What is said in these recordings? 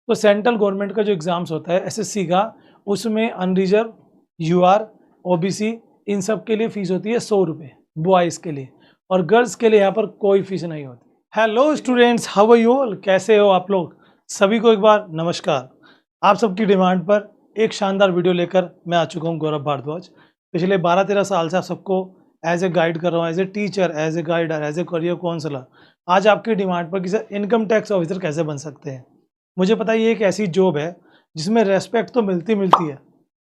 तो central government का जो एग्ज़ाम्स होता है एसएससी का, उसमें अनरिजर्व, यूआर, ओबीसी इन सब के लिए फ़ीस होती है 100 रुपये बॉयज़ के लिए, और गर्ल्स के लिए यहाँ पर कोई फ़ीस नहीं होती। Hello students, how are you all, कैसे हो आप लोग? सभी को एक बार नमस्कार। आप सबकी डिमांड पर एक शानदार वीडियो लेकर मैं आ चुका हूँ, गौरव भारद्वाज। पिछले 12-13 साल से आप सबको एज ए गाइड कर रहा हूँ, as a teacher, as a guider, as a career counsellor. आज आपकी डिमांड पर कि सर इनकम टैक्स ऑफिसर कैसे बन सकते हैं। मुझे पता है ये एक ऐसी जॉब है जिसमें रेस्पेक्ट तो मिलती है,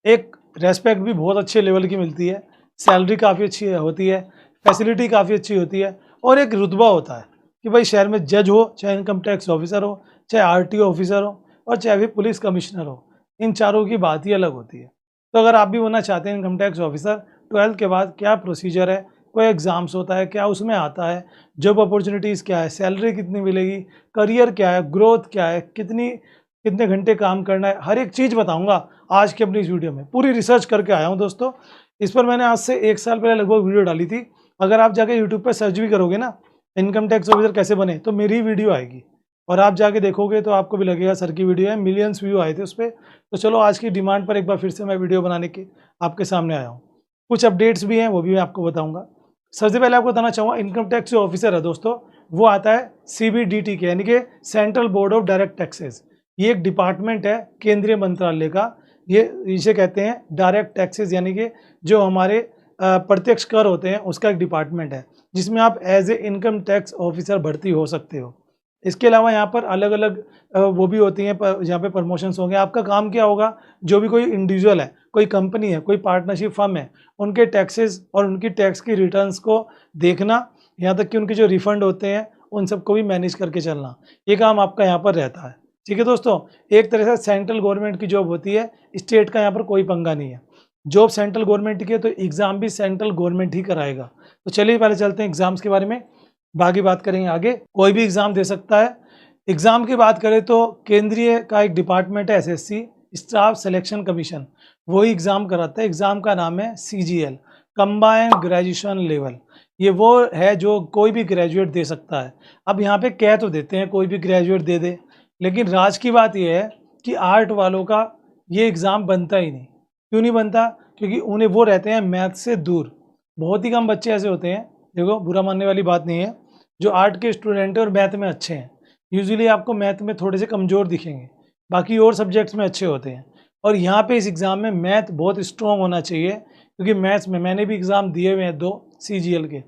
एक रेस्पेक्ट भी बहुत अच्छे लेवल की मिलती है, सैलरी काफ़ी अच्छी होती है, फैसिलिटी काफ़ी अच्छी होती है, और एक रुतबा होता है कि भाई शहर में जज हो, चाहे इनकम टैक्स ऑफिसर हो, चाहे आरटीओ ऑफिसर हो, और चाहे भी पुलिस कमिश्नर हो, इन चारों की बात ही अलग होती है। तो अगर आप भी बनना चाहते हैं इनकम टैक्स ऑफिसर, 12th के बाद क्या प्रोसीजर है, कोई एग्ज़ाम्स होता है, क्या उसमें आता है, जॉब अपॉर्चुनिटीज़ क्या है, सैलरी कितनी मिलेगी, करियर क्या है, ग्रोथ क्या है, कितने घंटे काम करना है, हर एक चीज़ बताऊंगा आज की अपनी इस वीडियो में। पूरी रिसर्च करके आया हूं दोस्तों। इस पर मैंने आज से 1 साल पहले लगभग वीडियो डाली थी। अगर आप जाके यूट्यूब पर सर्च भी करोगे ना, इनकम टैक्स ऑफिसर कैसे बने, तो मेरी वीडियो आएगी और आप जाके देखोगे तो आपको भी लगेगा सर की वीडियो है, मिलियंस व्यू आए थे उस पर। तो चलो आज की डिमांड पर एक बार फिर से मैं वीडियो बनाने के आपके सामने आया हूँ। कुछ अपडेट्स भी हैं, वो भी मैं आपको बताऊँगा। सबसे पहले आपको बताना चाहूँगा, इनकम टैक्स जो ऑफिसर है दोस्तों, वो आता है CBDT के, यानी कि central board of direct taxes. ये एक डिपार्टमेंट है केंद्रीय मंत्रालय का। ये इसे कहते हैं डायरेक्ट टैक्सेस, यानी कि जो हमारे प्रत्यक्ष कर होते हैं उसका एक डिपार्टमेंट है, जिसमें आप as a income tax officer भर्ती हो सकते हो। इसके अलावा यहाँ पर अलग अलग वो भी होती हैं, यहाँ पे प्रमोशंस होंगे। आपका काम क्या होगा, जो भी कोई इंडिविजुअल है, कोई कंपनी है, कोई पार्टनरशिप फर्म है, उनके टैक्सेस और उनकी टैक्स की रिटर्न्स को देखना, यहाँ तक कि उनके जो रिफंड होते हैं उन सबको भी मैनेज करके चलना, ये काम आपका यहाँ पर रहता है। ठीक है दोस्तों, एक तरह से सेंट्रल गवर्नमेंट की जॉब होती है, स्टेट का यहाँ पर कोई पंगा नहीं है। जॉब सेंट्रल गवर्नमेंट की है तो एग्ज़ाम भी सेंट्रल गवर्नमेंट ही कराएगा। तो चलिए पहले चलते हैं एग्ज़ाम्स के बारे में, बाकी बात करेंगे आगे। कोई भी एग्ज़ाम दे सकता है। एग्ज़ाम की बात करें तो केंद्रीय का एक डिपार्टमेंट है एसएससी, स्टाफ सिलेक्शन कमीशन, वही एग्ज़ाम कराता है। एग्ज़ाम का नाम है CGL, कंबाइंड ग्रेजुएशन लेवल। ये वो है जो कोई भी ग्रेजुएट दे सकता है। अब यहाँ पे कह तो देते हैं कोई भी ग्रेजुएट दे दे, लेकिन राज की बात यह है कि आर्ट वालों का ये एग्ज़ाम बनता ही नहीं। क्यों नहीं बनता? क्योंकि उन्हें वो रहते हैं मैथ से दूर। बहुत ही कम बच्चे ऐसे होते हैं, देखो बुरा मानने वाली बात नहीं है, जो आर्ट के स्टूडेंट हैं और मैथ में अच्छे हैं। यूजुअली आपको मैथ में थोड़े से कमज़ोर दिखेंगे, बाकी और सब्जेक्ट्स में अच्छे होते हैं। और यहाँ पे इस एग्ज़ाम में मैथ बहुत स्ट्रॉन्ग होना चाहिए, क्योंकि मैथ्स में मैंने भी एग्ज़ाम दिए हुए हैं 2 CGL के।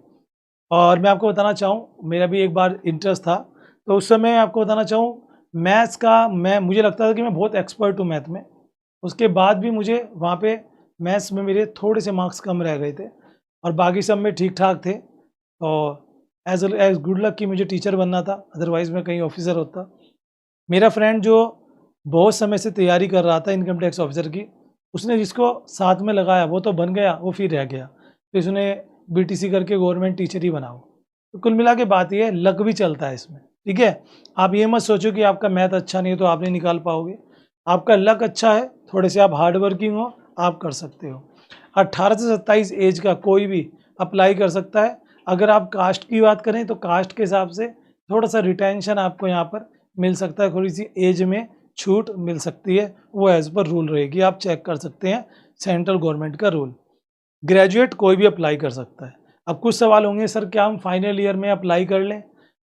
और मैं आपको बताना चाहूँ, मेरा भी एक बार इंटरेस्ट था, तो उस समय आपको बताना चाहूँ, मैथ्स का मुझे लगता था कि मैं बहुत एक्सपर्ट हूँ मैथ में। उसके बाद भी मुझे वहाँ पे मैथ्स में मेरे थोड़े से मार्क्स कम रह गए थे, और बाकी सब में ठीक ठाक थे। और एज गुड लक कि मुझे टीचर बनना था, अदरवाइज़ मैं कहीं ऑफिसर होता। मेरा फ्रेंड जो बहुत समय से तैयारी कर रहा था इनकम टैक्स ऑफिसर की, उसने जिसको साथ में लगाया वो तो बन गया, वो फिर रह गया। तो इसने BTC करके गवर्नमेंट टीचर ही बनाओ। तो कुल मिला के बात ये है, लक भी चलता है इसमें। ठीक है, आप ये मत सोचो कि आपका मैथ अच्छा नहीं है तो आप नहीं निकाल पाओगे। आपका लक अच्छा है, थोड़े से आप हार्ड वर्किंग हो, आप कर सकते हो। 18 से 27 एज का कोई भी अप्लाई कर सकता है। अगर आप कास्ट की बात करें तो कास्ट के हिसाब से थोड़ा सा रिटेंशन आपको यहाँ पर मिल सकता है, थोड़ी सी एज में छूट मिल सकती है, वो एज़ पर रूल रहेगी, आप चेक कर सकते हैं, सेंट्रल गवर्नमेंट का रूल। ग्रेजुएट कोई भी अप्लाई कर सकता है। अब कुछ सवाल होंगे, सर क्या हम फाइनल ईयर में अप्लाई कर लें?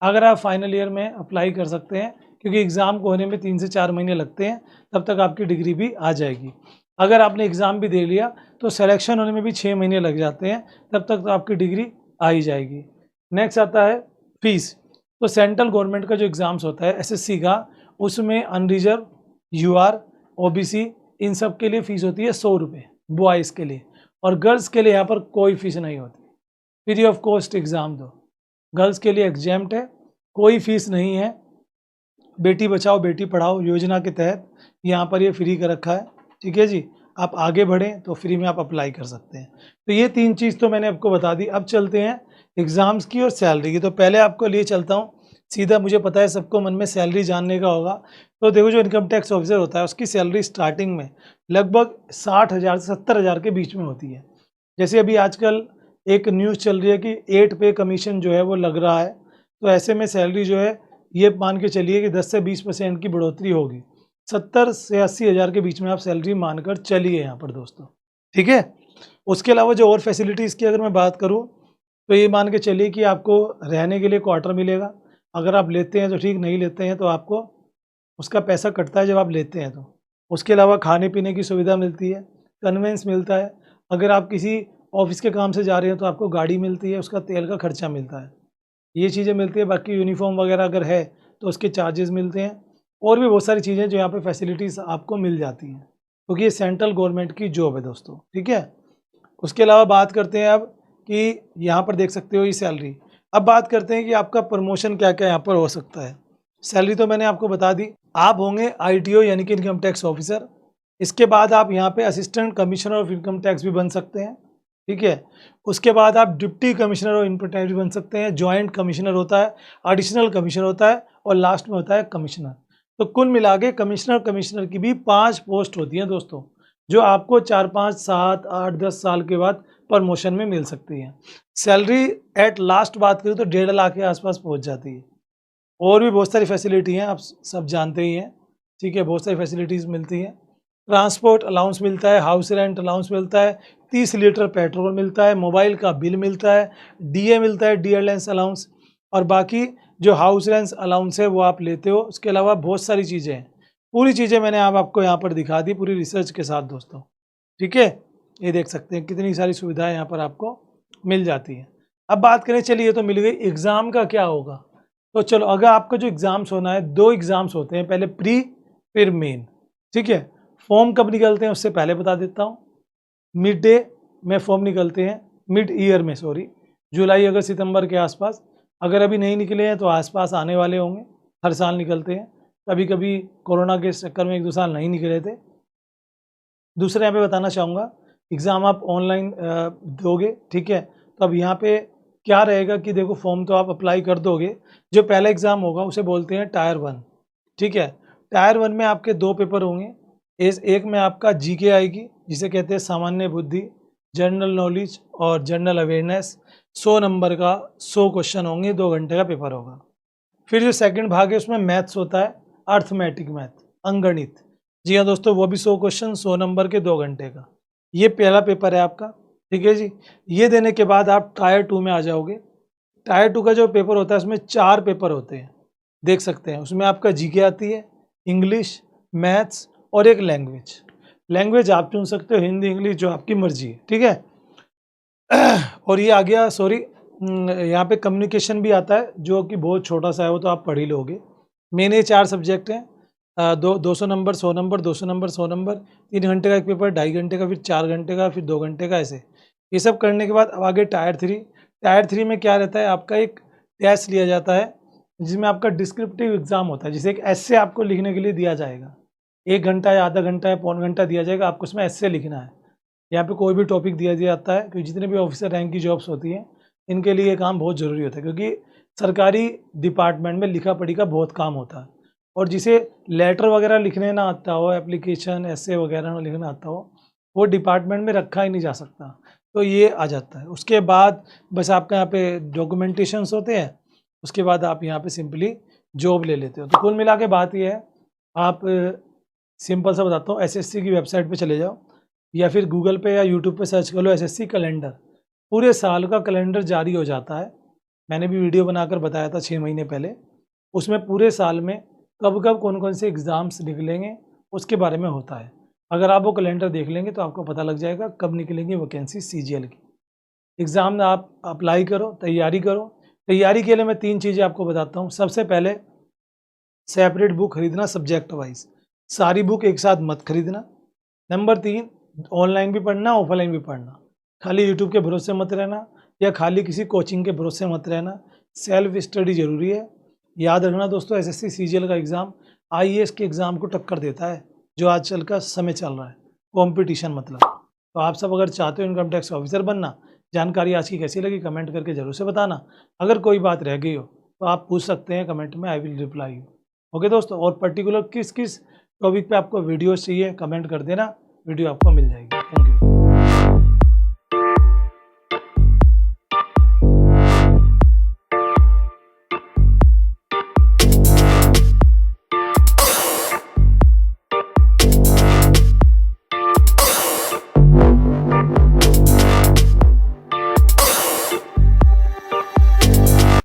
अगर आप फाइनल ईयर में अप्लाई कर सकते हैं, क्योंकि एग्ज़ाम को होने में 3 से 4 महीने लगते हैं, तब तक आपकी डिग्री भी आ जाएगी। अगर आपने एग्ज़ाम भी दे लिया तो सिलेक्शन होने में भी 6 महीने लग जाते हैं, तब तक तो आपकी डिग्री आ ही जाएगी। नेक्स्ट आता है फीस। तो सेंट्रल गवर्नमेंट का जो एग्ज़ाम्स होता है एसएससी का, उसमें अनरिजर्व, यूआर, ओबीसी इन सब के लिए फ़ीस होती है 100 रुपये बॉयज़ के लिए, और गर्ल्स के लिए यहाँ पर कोई फ़ीस नहीं होती। फ्री ऑफ कॉस्ट एग्ज़ाम दो, गर्ल्स के लिए एग्जैम्प्ट है, कोई फ़ीस नहीं है। बेटी बचाओ बेटी पढ़ाओ योजना के तहत यहाँ पर ये फ्री कर रखा है। ठीक है जी, आप आगे बढ़ें तो फ्री में आप अप्लाई कर सकते हैं। तो ये 3 चीज़ तो मैंने आपको बता दी। अब चलते हैं एग्ज़ाम्स की और सैलरी की। तो पहले आपको लिए चलता हूँ सीधा, मुझे पता है सबको मन में सैलरी जानने का होगा। तो देखो, जो इनकम टैक्स ऑफिसर होता है उसकी सैलरी स्टार्टिंग में लगभग 60,000 से 70,000 के बीच में होती है। जैसे अभी आजकल एक न्यूज़ चल रही है कि 8 पे कमीशन जो है वो लग रहा है, तो ऐसे में सैलरी जो है ये मान के चलिए कि 10 से 20% की बढ़ोतरी होगी। 70 से 80 हज़ार के बीच में आप सैलरी मानकर चलिए यहाँ पर दोस्तों, ठीक है। उसके अलावा जो और फैसिलिटीज़ की अगर मैं बात करूँ तो ये मान के चलिए कि आपको रहने के लिए क्वार्टर मिलेगा। अगर आप लेते हैं तो ठीक, नहीं लेते हैं तो आपको उसका पैसा कटता है जब आप लेते हैं तो। उसके अलावा खाने पीने की सुविधा मिलती है, कन्वेंस मिलता है। अगर आप किसी ऑफिस के काम से जा रहे हैं तो आपको गाड़ी मिलती है, उसका तेल का खर्चा मिलता है, ये चीज़ें मिलती है। बाकी यूनिफॉर्म वगैरह अगर है तो उसके चार्जेस मिलते हैं, और भी बहुत सारी चीज़ें जो यहाँ पे फैसिलिटीज़ आपको मिल जाती हैं, क्योंकि ये सेंट्रल गवर्नमेंट की जॉब है दोस्तों, ठीक है। उसके अलावा बात करते हैं अब कि यहाँ पर देख सकते हो ये सैलरी। अब बात करते हैं कि आपका प्रमोशन क्या क्या यहाँ पर हो सकता है। सैलरी तो मैंने आपको बता दी। आप होंगे ITO यानी कि इनकम टैक्स ऑफिसर। इसके बाद आप यहाँ पे assistant commissioner of income tax भी बन सकते हैं, ठीक है। उसके बाद आप deputy commissioner of income tax भी बन सकते हैं, जॉइंट कमिश्नर होता है, एडिशनल कमिश्नर होता है, और लास्ट में होता है कमिश्नर। तो कुल मिला के कमिश्नर की भी 5 पोस्ट होती हैं दोस्तों, जो आपको 4, 5, 7, 8, 10 साल के बाद प्रमोशन में मिल सकती है। सैलरी एट लास्ट बात करूँ तो 1.5 लाख के आसपास पहुंच जाती है। और भी बहुत सारी फैसिलिटी हैं, आप सब जानते ही हैं, ठीक है। बहुत सारी फैसिलिटीज़ मिलती हैं। ट्रांसपोर्ट अलाउंस मिलता है, हाउस रेंट अलाउंस मिलता है, 30 लीटर पेट्रोल मिलता है, मोबाइल का बिल मिलता है, DA मिलता है, डी अलाउंस अलाउंस, और बाकी जो हाउस रेंट अलाउंस है वो आप लेते हो। उसके अलावा बहुत सारी चीज़ें हैं, पूरी चीज़ें मैंने आपको यहाँ पर दिखा दी पूरी रिसर्च के साथ दोस्तों, ठीक है। ये देख सकते हैं कितनी सारी सुविधाएं यहाँ पर आपको मिल जाती हैं। अब बात करें, चलिए ये तो मिल गई, एग्ज़ाम का क्या होगा। तो चलो, अगर आपका जो एग्ज़ाम्स होना है, 2 एग्ज़ाम्स होते हैं, पहले प्री फिर मेन, ठीक है। फॉर्म कब निकलते हैं उससे पहले बता देता हूँ। मिड डे में फॉर्म निकलते हैं, मिड ईयर में सॉरी, जुलाई अगस्त सितंबर के आसपास। अगर अभी नहीं निकले हैं तो आसपास आने वाले होंगे, हर साल निकलते हैं। कभी कभी कोरोना के चक्कर में 1-2 साल नहीं निकले थे। दूसरा यहाँ पे बताना चाहूँगा, एग्ज़ाम आप ऑनलाइन दोगे, ठीक है। तो अब यहाँ पे क्या रहेगा कि देखो, फॉर्म तो आप अप्लाई कर दोगे। जो पहला एग्ज़ाम होगा उसे बोलते हैं टायर 1, ठीक है। टायर 1 में आपके 2 पेपर होंगे। एक में आपका GK आएगी, जिसे कहते हैं सामान्य बुद्धि, जनरल नॉलेज और जनरल अवेयरनेस। 100 नंबर का 100 क्वेश्चन होंगे, 2 घंटे का पेपर होगा। फिर जो सेकंड भाग है उसमें मैथ्स होता है, अर्थमेटिक मैथ, अंकगणित। जी हाँ दोस्तों, वो भी 100 क्वेश्चन, 100 नंबर के, 2 घंटे का। ये पहला पेपर है आपका, ठीक है जी। ये देने के बाद आप टायर 2 में आ जाओगे। टायर 2 का जो पेपर होता है उसमें 4 पेपर होते हैं, देख सकते हैं। उसमें आपका GK आती है, इंग्लिश, मैथ्स और एक लैंग्वेज। लैंग्वेज आप चुन सकते हो, हिंदी, इंग्लिश, जो आपकी मर्जी है, ठीक है। और ये आ गया, सॉरी, यहाँ पे कम्युनिकेशन भी आता है, जो कि बहुत छोटा सा है, वो तो आप पढ़ ही लोगे। मेन ये 4 सब्जेक्ट हैं, 200 नंबर, 100 नंबर, 200 नंबर, 100 नंबर, 3 घंटे का एक पेपर, 2.5 घंटे का, फिर 4 घंटे का, फिर 2 घंटे का, ऐसे। ये सब करने के बाद अब आगे टायर 3। टायर 3 में क्या रहता है, आपका एक टेस्ट लिया जाता है, जिसमें आपका डिस्क्रिप्टिव एग्जाम होता है, जिसे एक ऐसे आपको लिखने के लिए दिया जाएगा। 1 घंटा या आधा घंटा या पौन घंटा दिया जाएगा, आपको उसमें ऐसे लिखना है। यहाँ पे कोई भी टॉपिक दिया जाता है, क्योंकि जितने भी ऑफिसर रैंक की जॉब्स होती हैं, इनके लिए ये काम बहुत ज़रूरी होता है, क्योंकि सरकारी डिपार्टमेंट में लिखा पढ़ी का बहुत काम होता है। और जिसे लेटर वगैरह लिखने ना आता हो, एप्लीकेशन, ऐसे वगैरह ना लिखना आता हो, वो डिपार्टमेंट में रखा ही नहीं जा सकता, तो ये आ जाता है। उसके बाद बस आपका यहाँ पे डॉक्यूमेंटेशंस होते हैं, उसके बाद आप यहाँ पे सिंपली जॉब ले लेते हो। तो कुल मिला के बात ये है, आप सिंपल सा बताता हूँ, SSC की वेबसाइट पे चले जाओ, या फिर गूगल पे या यूट्यूब पे सर्च कर लो SSC कैलेंडर। पूरे साल का कैलेंडर जारी हो जाता है। मैंने भी वीडियो बनाकर बताया था 6 महीने पहले। उसमें पूरे साल में कब कब कौन कौन से एग्ज़ाम्स निकलेंगे उसके बारे में होता है। अगर आप वो कैलेंडर देख लेंगे तो आपको पता लग जाएगा कब निकलेंगी वैकेंसी CGL की। एग्ज़ाम आप अप्लाई करो, तैयारी करो। तैयारी के लिए मैं 3 चीज़ें आपको बताता हूँ। सबसे पहले, सेपरेट बुक खरीदना सब्जेक्ट वाइज, सारी बुक एक साथ मत खरीदना। नंबर 3, ऑनलाइन भी पढ़ना, ऑफलाइन भी पढ़ना। खाली यूट्यूब के भरोसे मत रहना, या खाली किसी कोचिंग के भरोसे मत रहना। सेल्फ स्टडी जरूरी है। याद रखना दोस्तों, SSC CGL का एग्ज़ाम IAS के एग्ज़ाम को टक्कर देता है, जो आजकल का समय चल रहा है, कंपटीशन मतलब। तो आप सब अगर चाहते हो इनकम टैक्स ऑफिसर बनना, जानकारी आज की कैसी लगी कमेंट करके जरूर से बताना। अगर कोई बात रह गई हो तो आप पूछ सकते हैं कमेंट में, I will reply you. Okay दोस्तों, और पर्टिकुलर किस किस टॉपिक पे आपको वीडियोस चाहिए कमेंट कर देना, वीडियो आपको मिल जाएगी।